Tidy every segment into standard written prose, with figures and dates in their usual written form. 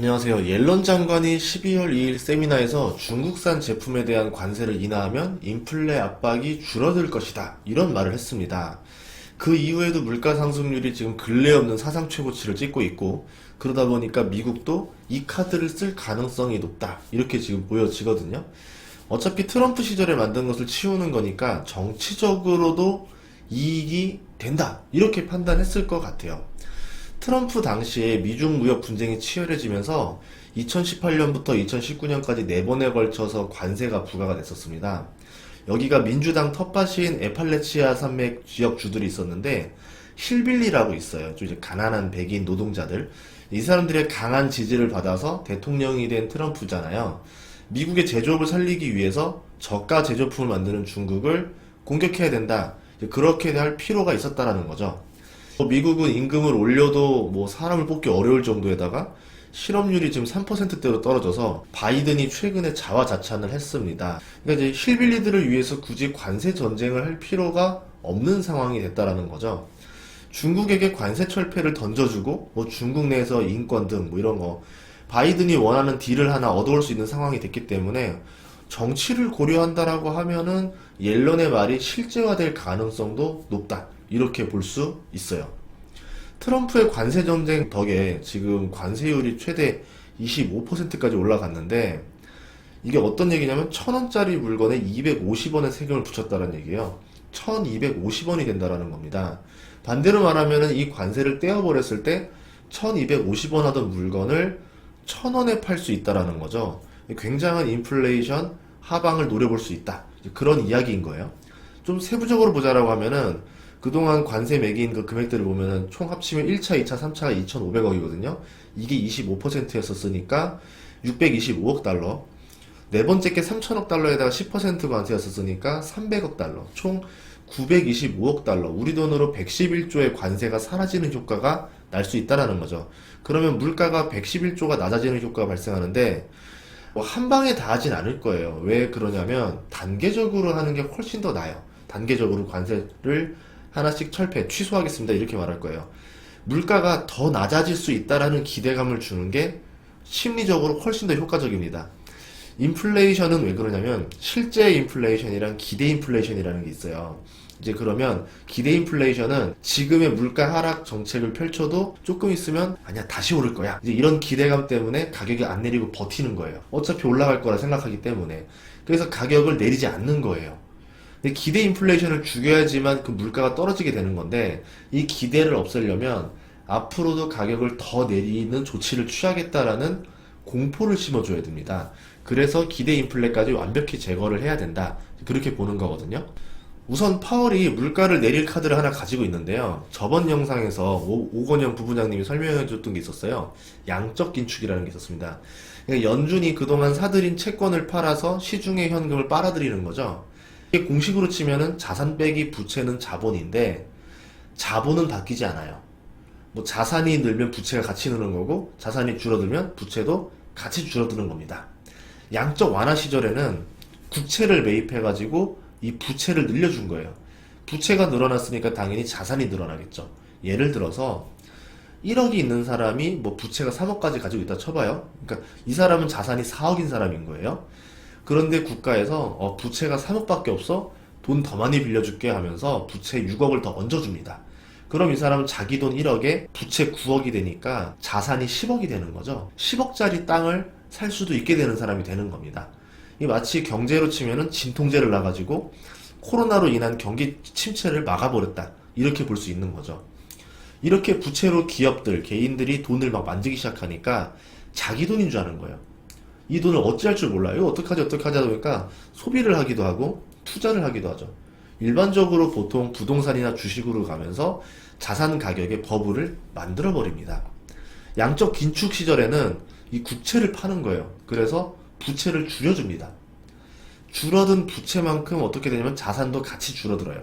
안녕하세요. 옐런 장관이 12월 2일 세미나에서 중국산 제품에 대한 관세를 인하하면 인플레 압박이 줄어들 것이다. 이런 말을 했습니다. 그 이후에도 물가 상승률이 지금 근래 없는 사상 최고치를 찍고 있고, 그러다 보니까 미국도 이 카드를 쓸 가능성이 높다. 이렇게 지금 보여지거든요. 어차피 트럼프 시절에 만든 것을 치우는 거니까 정치적으로도 이익이 된다. 이렇게 판단했을 것 같아요. 트럼프 당시에 미중 무역 분쟁이 치열해지면서 2018년부터 2019년까지 4번에 걸쳐서 관세가 부과가 됐었습니다. 여기가 민주당 텃밭인 에팔레치아 산맥 지역 주들이 있었는데, 힐빌리라고 있어요. 좀 이제 가난한 백인 노동자들. 이 사람들의 강한 지지를 받아서 대통령이 된 트럼프잖아요. 미국의 제조업을 살리기 위해서 저가 제조품을 만드는 중국을 공격해야 된다. 그렇게 할 필요가 있었다라는 거죠. 미국은 임금을 올려도 사람을 뽑기 어려울 정도에다가 실업률이 지금 3%대로 떨어져서 바이든이 최근에 자화자찬을 했습니다. 그러니까 이제 힐빌리들을 위해서 굳이 관세 전쟁을 할 필요가 없는 상황이 됐다라는 거죠. 중국에게 관세 철폐를 던져주고 중국 내에서 인권 등 이런 거 바이든이 원하는 딜을 하나 얻어올 수 있는 상황이 됐기 때문에 정치를 고려한다라고 하면은 옐런의 말이 실제화될 가능성도 높다. 이렇게 볼 수 있어요. 트럼프의 관세 전쟁 덕에 지금 관세율이 최대 25%까지 올라갔는데, 이게 어떤 얘기냐면 1,000원짜리 물건에 250원의 세금을 붙였다는 얘기예요. 1,250원이 된다라는 겁니다. 반대로 말하면 이 관세를 떼어버렸을 때 1,250원 하던 물건을 1,000원에 팔 수 있다라는 거죠. 굉장한 인플레이션 하방을 노려볼 수 있다. 그런 이야기인 거예요. 좀 세부적으로 보자라고 하면은 그동안 관세 매긴 그 금액들을 보면은 총 합치면 1차, 2차, 3차가 2,500억이거든요. 이게 25%였었으니까 625억 달러. 네 번째 게 3천억 달러에다가 10% 관세였었으니까 300억 달러. 총 925억 달러. 우리 돈으로 111조의 관세가 사라지는 효과가 날 수 있다라는 거죠. 그러면 물가가 111조가 낮아지는 효과가 발생하는데, 한 방에 다 하진 않을 거예요. 왜 그러냐면 단계적으로 하는 게 훨씬 더 나아요. 단계적으로 관세를 하나씩 철폐, 취소하겠습니다. 이렇게 말할 거예요. 물가가 더 낮아질 수 있다라는 기대감을 주는 게 심리적으로 훨씬 더 효과적입니다. 인플레이션은 왜 그러냐면 실제 인플레이션이랑 기대 인플레이션이라는 게 있어요. 이제 그러면 기대 인플레이션은 지금의 물가 하락 정책을 펼쳐도 조금 있으면 아니야 다시 오를 거야. 이제 이런 기대감 때문에 가격이 안 내리고 버티는 거예요. 어차피 올라갈 거라 생각하기 때문에. 그래서 가격을 내리지 않는 거예요. 근데 기대 인플레이션을 죽여야지만 그 물가가 떨어지게 되는 건데, 이 기대를 없애려면 앞으로도 가격을 더 내리는 조치를 취하겠다라는 공포를 심어줘야 됩니다. 그래서 기대 인플레까지 완벽히 제거를 해야 된다. 그렇게 보는 거거든요. 우선 파월이 물가를 내릴 카드를 하나 가지고 있는데요. 저번 영상에서 오건영 부부장님이 설명해 줬던 게 있었어요. 양적 긴축이라는 게 있었습니다. 그러니까 연준이 그동안 사들인 채권을 팔아서 시중의 현금을 빨아들이는 거죠. 이게 공식으로 치면은 자산 빼기 부채는 자본인데, 자본은 바뀌지 않아요. 자산이 늘면 부채가 같이 느는 거고, 자산이 줄어들면 부채도 같이 줄어드는 겁니다. 양적 완화 시절에는 국채를 매입해가지고 이 부채를 늘려준 거예요. 부채가 늘어났으니까 당연히 자산이 늘어나겠죠. 예를 들어서 1억이 있는 사람이 부채가 3억까지 가지고 있다 쳐봐요. 그러니까 이 사람은 자산이 4억인 사람인 거예요. 그런데 국가에서 부채가 3억밖에 없어? 돈 더 많이 빌려줄게 하면서 부채 6억을 더 얹어줍니다. 그럼 이 사람은 자기 돈 1억에 부채 9억이 되니까 자산이 10억이 되는 거죠. 10억짜리 땅을 살 수도 있게 되는 사람이 되는 겁니다. 이 마치 경제로 치면은 진통제를 놔가지고 코로나로 인한 경기 침체를 막아버렸다. 이렇게 볼 수 있는 거죠. 이렇게 부채로 기업들, 개인들이 돈을 막 만지기 시작하니까 자기 돈인 줄 아는 거예요. 이 돈을 어찌할 줄 몰라요. 이거 어떡하지 하다 보니까 소비를 하기도 하고 투자를 하기도 하죠. 일반적으로 보통 부동산이나 주식으로 가면서 자산 가격의 버블을 만들어 버립니다. 양적 긴축 시절에는 이 국채를 파는 거예요. 그래서 부채를 줄여줍니다. 줄어든 부채만큼 어떻게 되냐면 자산도 같이 줄어들어요.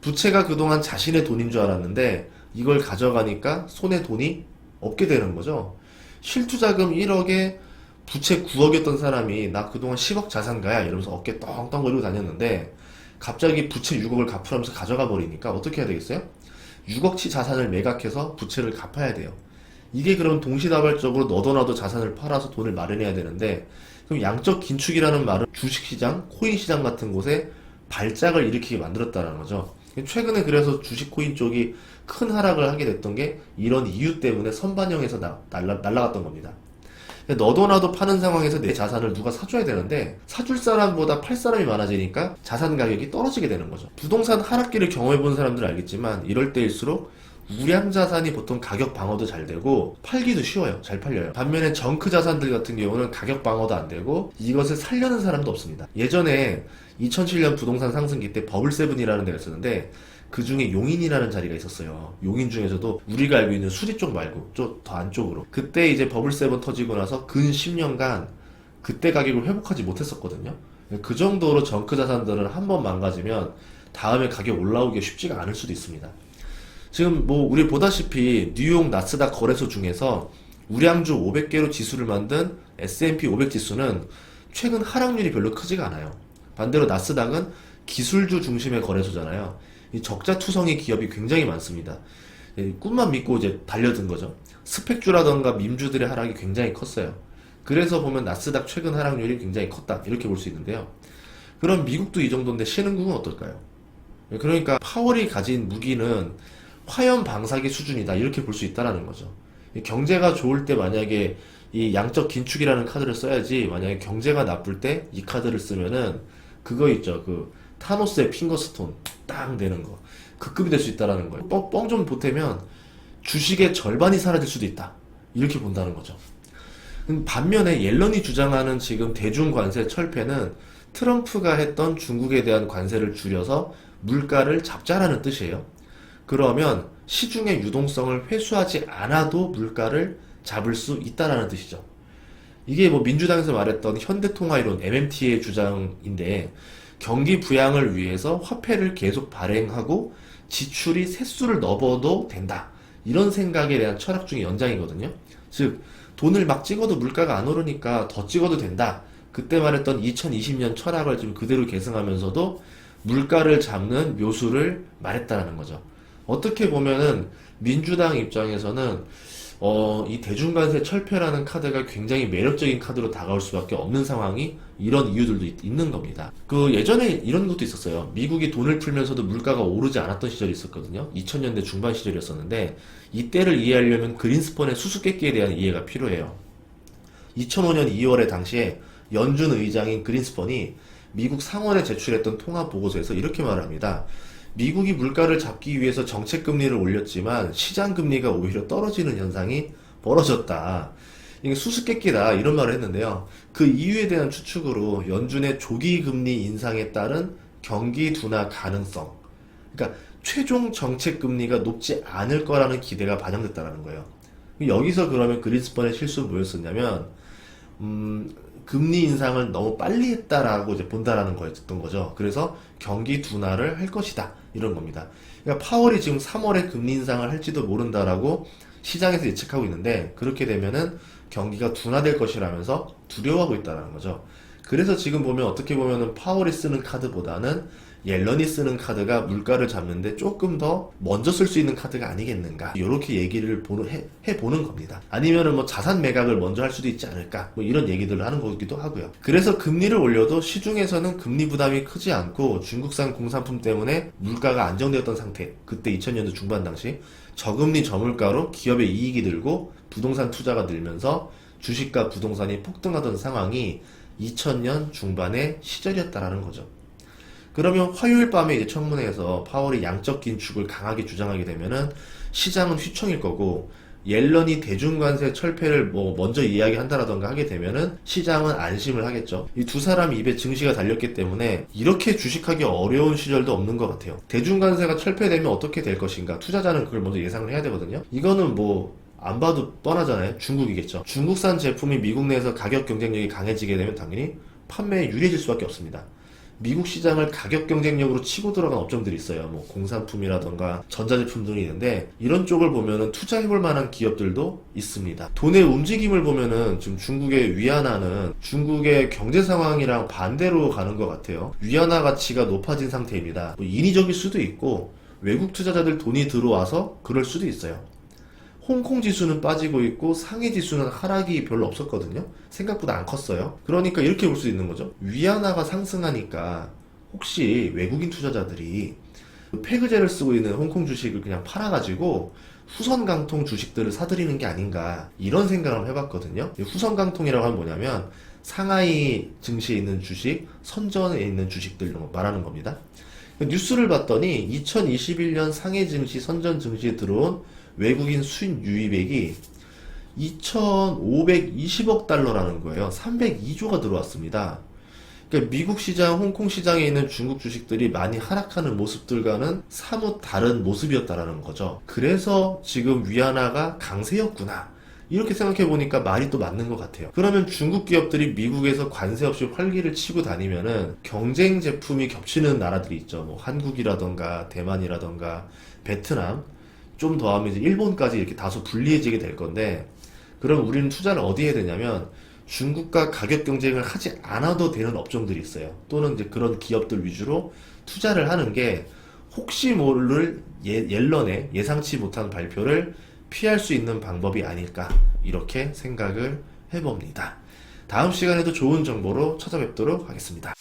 부채가 그동안 자신의 돈인 줄 알았는데 이걸 가져가니까 손에 돈이 없게 되는 거죠. 실투자금 1억에 부채 9억이었던 사람이 나 그동안 10억 자산가야 이러면서 어깨 떵떵거리고 다녔는데, 갑자기 부채 6억을 갚으라면서 가져가 버리니까 어떻게 해야 되겠어요? 6억치 자산을 매각해서 부채를 갚아야 돼요. 이게 그럼 동시다발적으로 너도 나도 자산을 팔아서 돈을 마련해야 되는데, 그럼 양적 긴축이라는 말은 주식시장, 코인시장 같은 곳에 발작을 일으키게 만들었다는 거죠. 최근에 그래서 주식 코인 쪽이 큰 하락을 하게 됐던 게 이런 이유 때문에 선반영해서 날라갔던 겁니다. 너도 나도 파는 상황에서 내 자산을 누가 사줘야 되는데 사줄 사람보다 팔 사람이 많아지니까 자산 가격이 떨어지게 되는 거죠. 부동산 하락기를 경험해 본 사람들은 알겠지만 이럴 때일수록 우량 자산이 보통 가격 방어도 잘 되고 팔기도 쉬워요. 잘 팔려요. 반면에 정크 자산들 같은 경우는 가격 방어도 안 되고 이것을 살려는 사람도 없습니다. 예전에 2007년 부동산 상승기 때 버블세븐이라는 데가 있었는데 그 중에 용인이라는 자리가 있었어요. 용인 중에서도 우리가 알고 있는 수리 쪽 말고 좀 더 안쪽으로. 그때 이제 버블세븐 터지고 나서 근 10년간 그때 가격을 회복하지 못했었거든요. 그 정도로 정크 자산들은 한번 망가지면 다음에 가격 올라오기가 쉽지가 않을 수도 있습니다. 지금 뭐 우리 보다시피 뉴욕 나스닥 거래소 중에서 우량주 500개로 지수를 만든 S&P 500 지수는 최근 하락률이 별로 크지가 않아요. 반대로 나스닥은 기술주 중심의 거래소잖아요. 이 적자투성이 기업이 굉장히 많습니다. 꿈만 믿고 이제 달려든 거죠. 스펙주라던가 밈주들의 하락이 굉장히 컸어요. 그래서 보면 나스닥 최근 하락률이 굉장히 컸다 이렇게 볼 수 있는데요. 그럼 미국도 이 정도인데 신흥국은 어떨까요? 그러니까 파월이 가진 무기는 화염 방사기 수준이다 이렇게 볼 수 있다는 거죠. 경제가 좋을 때 만약에 이 양적 긴축이라는 카드를 써야지, 만약에 경제가 나쁠 때 이 카드를 쓰면은 그거 있죠. 그 타노스의 핑거스톤 딱 내는 거, 그 급이 될 수 있다는 거예요. 뻥 좀 보태면 주식의 절반이 사라질 수도 있다 이렇게 본다는 거죠. 반면에 옐런이 주장하는 지금 대중 관세 철폐는 트럼프가 했던 중국에 대한 관세를 줄여서 물가를 잡자라는 뜻이에요. 그러면 시중의 유동성을 회수하지 않아도 물가를 잡을 수 있다라는 뜻이죠. 이게 뭐 민주당에서 말했던 현대통화이론 MMT의 주장인데, 경기 부양을 위해서 화폐를 계속 발행하고 지출이 세수를 넘어도 된다, 이런 생각에 대한 철학 중의 연장이거든요. 즉 돈을 막 찍어도 물가가 안 오르니까 더 찍어도 된다, 그때 말했던 2020년 철학을 지금 그대로 계승하면서도 물가를 잡는 묘수를 말했다라는 거죠. 어떻게 보면은 민주당 입장에서는 이 대중관세 철폐라는 카드가 굉장히 매력적인 카드로 다가올 수밖에 없는 상황이 이런 이유들도 있는 겁니다. 그 예전에 이런 것도 있었어요. 미국이 돈을 풀면서도 물가가 오르지 않았던 시절이 있었거든요. 2000년대 중반 시절이었었는데 이때를 이해하려면 그린스펀의 수수께끼에 대한 이해가 필요해요. 2005년 2월에 당시에 연준 의장인 그린스펀이 미국 상원에 제출했던 통화보고서에서 이렇게 말을 합니다. 미국이 물가를 잡기 위해서 정책금리를 올렸지만 시장금리가 오히려 떨어지는 현상이 벌어졌다. 이게 수수께끼다 이런 말을 했는데요. 그 이유에 대한 추측으로 연준의 조기금리 인상에 따른 경기 둔화 가능성, 그러니까 최종 정책금리가 높지 않을 거라는 기대가 반영됐다는 거예요. 여기서 그러면 그린스펀의 실수는 뭐였었냐면 금리 인상을 너무 빨리 했다라고 이제 본다라는 거였던 거죠. 그래서 경기 둔화를 할 것이다 이런 겁니다. 그러니까 파월이 지금 3월에 금리 인상을 할지도 모른다라고 시장에서 예측하고 있는데, 그렇게 되면은 경기가 둔화될 것이라면서 두려워하고 있다는 거죠. 그래서 지금 보면 어떻게 보면은 파월이 쓰는 카드보다는 옐런이 쓰는 카드가 물가를 잡는데 조금 더 먼저 쓸 수 있는 카드가 아니겠는가, 이렇게 얘기를 해보는 겁니다. 아니면은 뭐 자산 매각을 먼저 할 수도 있지 않을까, 뭐 이런 얘기들을 하는 거기도 하고요. 그래서 금리를 올려도 시중에서는 금리 부담이 크지 않고 중국산 공산품 때문에 물가가 안정되었던 상태, 그때 2000년도 중반 당시 저금리 저물가로 기업의 이익이 늘고 부동산 투자가 늘면서 주식과 부동산이 폭등하던 상황이 2000년 중반의 시절이었다라는 거죠. 그러면 화요일 밤에 이제 청문회에서 파월이 양적 긴축을 강하게 주장하게 되면은 시장은 휘청일 거고, 옐런이 대중관세 철폐를 뭐 먼저 이야기한다라던가 하게 되면은 시장은 안심을 하겠죠. 이 두 사람 입에 증시가 달렸기 때문에 이렇게 주식하기 어려운 시절도 없는 것 같아요. 대중관세가 철폐되면 어떻게 될 것인가, 투자자는 그걸 먼저 예상을 해야 되거든요. 이거는 뭐 안 봐도 뻔하잖아요. 중국이겠죠. 중국산 제품이 미국 내에서 가격 경쟁력이 강해지게 되면 당연히 판매에 유리해질 수밖에 없습니다. 미국 시장을 가격 경쟁력으로 치고 들어간 업종들이 있어요. 뭐 공산품이라던가 전자제품 등이 있는데, 이런 쪽을 보면은 투자해볼 만한 기업들도 있습니다. 돈의 움직임을 보면은 지금 중국의 위안화는 중국의 경제 상황이랑 반대로 가는 것 같아요. 위안화 가치가 높아진 상태입니다. 뭐 인위적일 수도 있고 외국 투자자들 돈이 들어와서 그럴 수도 있어요. 홍콩 지수는 빠지고 있고 상해 지수는 하락이 별로 없었거든요. 생각보다 안 컸어요. 그러니까 이렇게 볼 수 있는 거죠. 위안화가 상승하니까 혹시 외국인 투자자들이 페그제를 쓰고 있는 홍콩 주식을 그냥 팔아가지고 후선강통 주식들을 사들이는 게 아닌가 이런 생각을 해봤거든요. 후선강통이라고 하면 뭐냐면 상하이 증시에 있는 주식, 선전에 있는 주식들 말하는 겁니다. 뉴스를 봤더니 2021년 상해 증시, 선전 증시에 들어온 외국인 수입 유입액이 2,520억 달러라는 거예요. 302조가 들어왔습니다. 그러니까 미국 시장, 홍콩 시장에 있는 중국 주식들이 많이 하락하는 모습들과는 사뭇 다른 모습이었다라는 거죠. 그래서 지금 위안화가 강세였구나. 이렇게 생각해 보니까 말이 또 맞는 것 같아요. 그러면 중국 기업들이 미국에서 관세 없이 활기를 치고 다니면은 경쟁 제품이 겹치는 나라들이 있죠. 뭐 한국이라던가 대만이라던가 베트남, 좀 더 하면 이제 일본까지 이렇게 다소 불리해지게 될 건데, 그럼 우리는 투자를 어디에 해야 되냐면 중국과 가격 경쟁을 하지 않아도 되는 업종들이 있어요. 또는 이제 그런 기업들 위주로 투자를 하는 게 혹시 모를 옐런의 예상치 못한 발표를 피할 수 있는 방법이 아닐까 이렇게 생각을 해봅니다. 다음 시간에도 좋은 정보로 찾아뵙도록 하겠습니다.